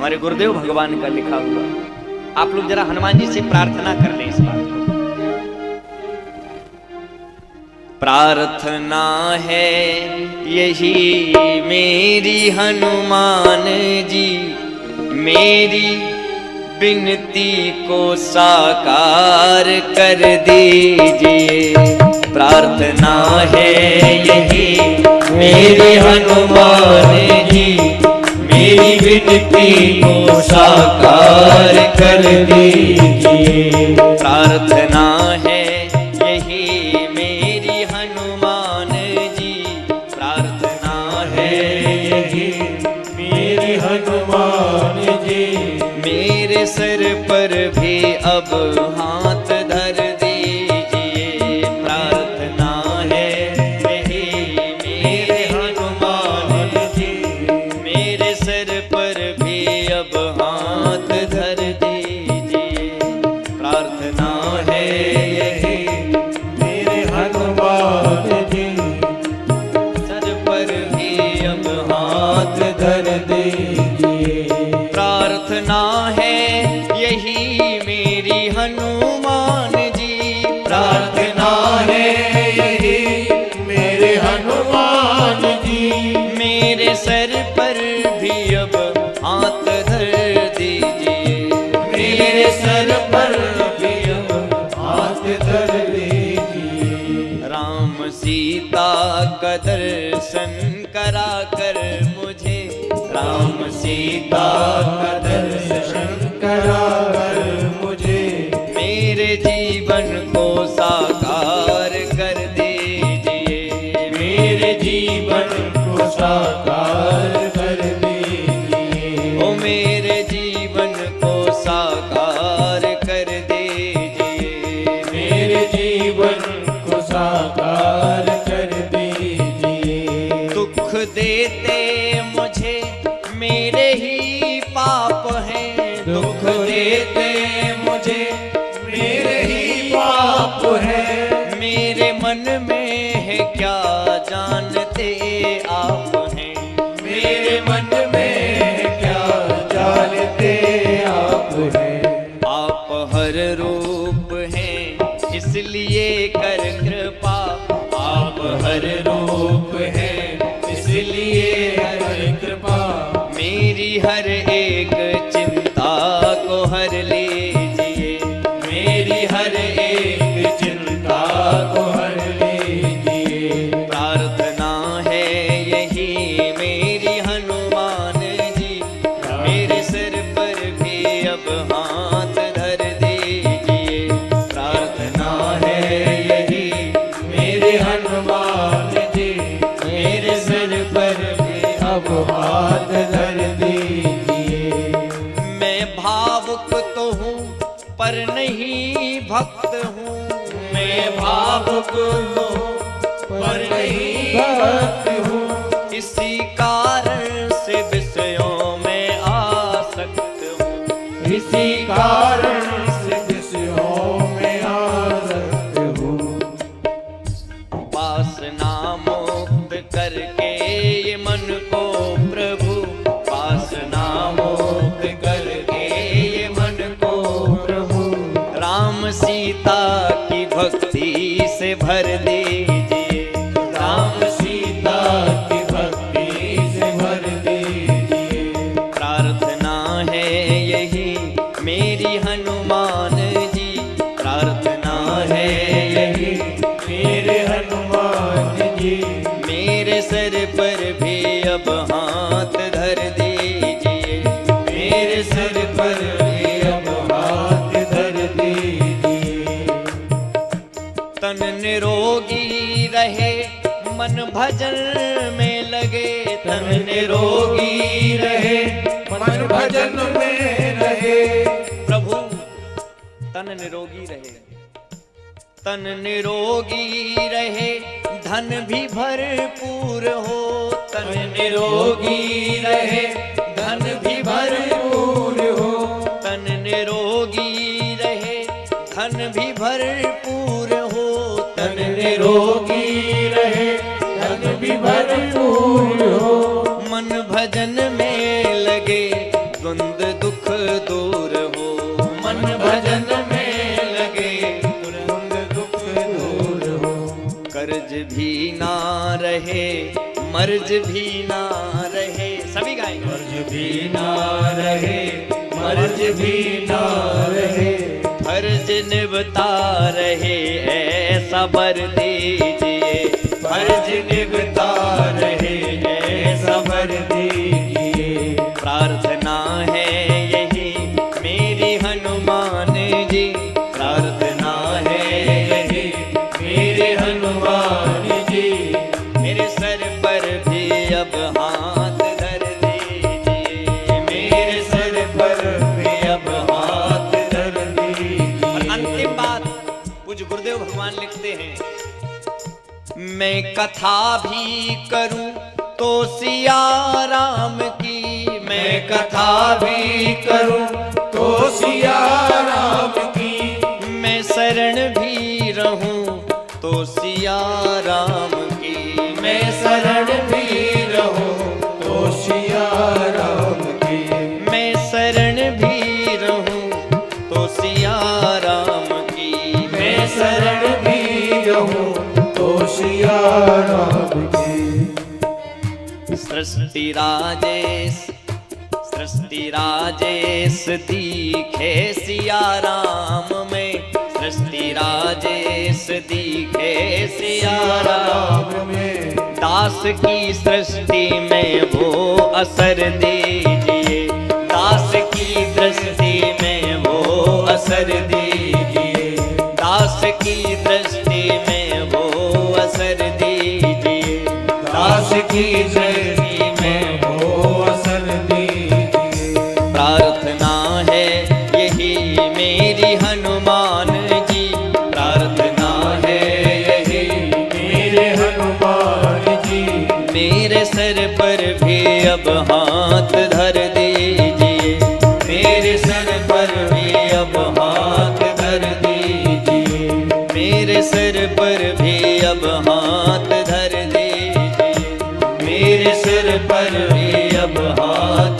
हमारे गुरुदेव भगवान का लिखा हुआ। आप लोग जरा हनुमान जी से प्रार्थना कर लें इस बात को। प्रार्थना है यही मेरी हनुमान जी, मेरी विनती को साकार कर दीजिए। प्रार्थना है यही मेरी हनुमान जी, मेरी विनती को साकार कर दीजिए। प्रार्थना है यही मेरी हनुमान जी, प्रार्थना है यही मेरी हनुमान जी, मेरे सर पर भी अब हाथ धर दीजिए। प्रार्थना है यही मेरे हनुमान जी, मेरे सर पर भी अब हाथ धर दीजिए। प्रार्थना है यही मेरे हनुमान जी, सर पर भी अब हाथ धर दीजिए। प्रार्थना है यही मेरी हनुमान जी, प्रार्थना है यही मेरे हनुमान जी, मेरे सर पर भी अब हाथ धर दीजिए। मेरे सर पर भी अब हाथ धर दीजिए। राम सीता का दर्शन करा कर मुझे, राम सीता का दर्शन करा कर मुझे, मेरे जीवन को साकार कर दीजिए। मेरे जीवन को साकार कर दीजिए। ओ मेरे जीवन को साकार कर दीजिए। मेरे जीवन को साकार कर दीजिए। दुख देते मुझे मेरे ही पाप हैं, दुख देते मुझे मेरे ही पाप हैं, मेरे मन में है क्या जानते आप हैं, मेरे मन में है क्या जानते आप हैं। आप हर रूप हैं इसलिए कर कृपा, आप हर रूप हैं इसलिए कर कृपा, मेरी हर एक चिंता को हर लीजिए। मेरी हर एक चिंता को हर लीजिए। प्रार्थना है यही मेरी हनुमान जी, मेरे सिर पर भी अब हाथ धर दीजिए। प्रार्थना है यही मेरे हनुमान जी, मेरे सिर पर भी अब हाथ धर दीजिए। मैं भावुक तो हूँ पर नहीं भक्त हूँ, मैं भावुक तो हूँ पर नहीं भक्त हूँ, इसी कारण से विषयों में आसक्त हूँ, इसी कारण से विषयों में आसक्त हूँ। वासना मुक्त करके ये मन को प्रभु, वासना मुक्त करके ये मन को प्रभु, राम सीता की भक्ति से भर दीजिए। राम सीता की भक्ति से भर दीजिए। प्रार्थना है यही मेरी हनुमान जी, प्रार्थना है यही मेरे हनुमान जी, मेरे सर पर भी अब हाथ धर दीजिए। मेरे सर पर भी अब हाथ धर दीजिए। तन निरोगी रहे मन भजन में लगे, तन निरोगी रहे मन भजन में रहे। प्रभु तन निरोगी रहे, तन निरोगी रहे, धन भी भरपूर हो। तन निरोगी रहे, धन भी भरपूर हो। तन निरोगी रहे, धन भी भरपूर हो। तन निरोगी रहे, धन भी भरपूर हो। मन भजन में लगे, तुरंत दुख दूर हो। मन भजन में लगे तुरंत दुख दूर हो। कर्ज भी ना रहे मर्ज भी ना रहे। सभी गाएंगे। कर्ज भी ना रहे मर्ज भी ना रहे। फर्ज निभता रहे ऐसा वर दीजिए। फर्ज निभता रहे ऐसा वर दीजिए। प्रार्थना है यही मेरी हनुमान जी। प्रार्थना है यही मेरे हनुमान जी। मेरे सर पर भी अब हाथ धर दीजिए। मेरे सर पर भी अब हाथ धर दीजिए। और अंतिम बात पूज्य गुरुदेव भगवान लिखते हैं, मैं कथा भी करूं तो सिया राम की। मैं कथा भी करूं तो सिया राम की। मैं शरण भी रहूं तो सिया राम की। मैं शरण भी रहूं तो सिया राम की। मैं शरण भी रहूं तो सिया राम की। मैं शरण भी रहूं तो सिया राम की। सृष्टि राजेश दिखे सिया राम में। सृष्टि राजेश दिखे सिया राम में। दास की सृष्टि में वो असर दीजिए। दास की दृष्टि में वो असर दीजिए। दास की दृष्टि में वो असर दीजिए। दास की दृष्टि में वो असर दीजिए। प्रार्थना है यही मेरी हनुमान जी। प्रार्थना है यही मेरे हनुमान जी। मेरे सर पर भी अब हाथ धर दीजिए। मेरे सर पर भी अब हाथ धर दीजिए। मेरे सर पर भी अब हाथ धर दीजिए। मेरे सिर पर भी अब हाथ